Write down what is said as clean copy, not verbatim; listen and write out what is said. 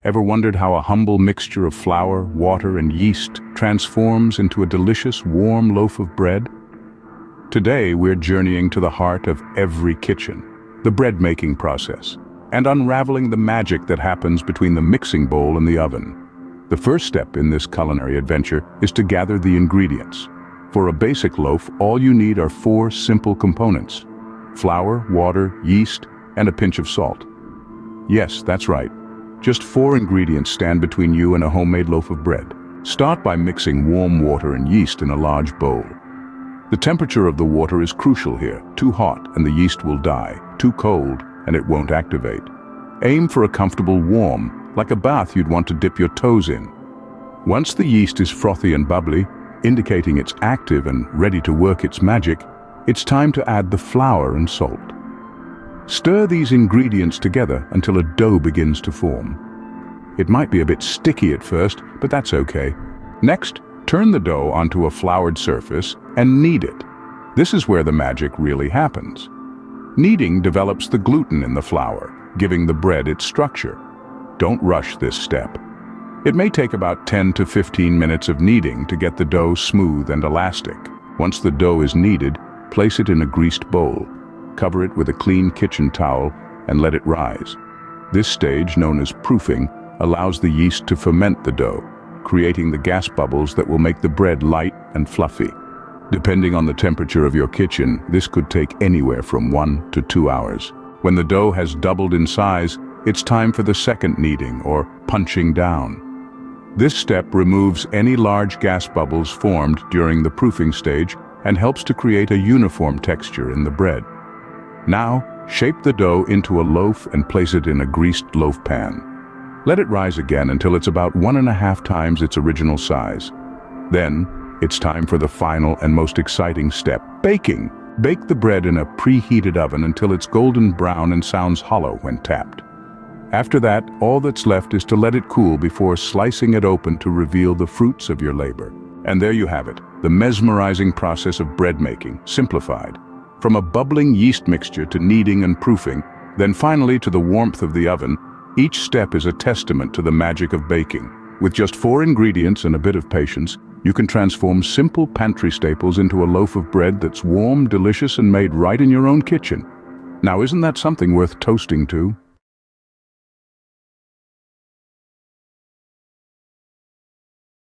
Ever wondered how a humble mixture of flour, water, and yeast transforms into a delicious, warm loaf of bread? Today, we're journeying to the heart of every kitchen, the bread-making process, and unraveling the magic that happens between the mixing bowl and the oven. The first step in this culinary adventure is to gather the ingredients. For a basic loaf, all you need are 4 simple components: flour, water, yeast, and a pinch of salt. Yes, that's right. Just 4 ingredients stand between you and a homemade loaf of bread. Start by mixing warm water and yeast in a large bowl. The temperature of the water is crucial here. Too hot and the yeast will die. Too cold and it won't activate. Aim for a comfortable warm, like a bath you'd want to dip your toes in. Once the yeast is frothy and bubbly, indicating it's active and ready to work its magic, it's time to add the flour and salt. Stir these ingredients together until a dough begins to form. It might be a bit sticky at first, but that's okay. Next, turn the dough onto a floured surface and knead it. This is where the magic really happens. Kneading develops the gluten in the flour, giving the bread its structure. Don't rush this step. It may take about 10 to 15 minutes of kneading to get the dough smooth and elastic. Once the dough is kneaded, place it in a greased bowl. Cover it with a clean kitchen towel and let it rise. This stage, known as proofing, allows the yeast to ferment the dough, creating the gas bubbles that will make the bread light and fluffy. Depending on the temperature of your kitchen, this could take anywhere from 1 to 2 hours. When the dough has doubled in size, it's time for the second kneading, or punching down. This step removes any large gas bubbles formed during the proofing stage and helps to create a uniform texture in the bread. Now, shape the dough into a loaf and place it in a greased loaf pan. Let it rise again until it's about 1.5 times its original size. Then, it's time for the final and most exciting step, baking. Bake the bread in a preheated oven until it's golden brown and sounds hollow when tapped. After that, all that's left is to let it cool before slicing it open to reveal the fruits of your labor. And there you have it, the mesmerizing process of bread making, simplified. From a bubbling yeast mixture to kneading and proofing, then finally to the warmth of the oven, each step is a testament to the magic of baking. With just 4 ingredients and a bit of patience, you can transform simple pantry staples into a loaf of bread that's warm, delicious, and made right in your own kitchen. Now, isn't that something worth toasting to?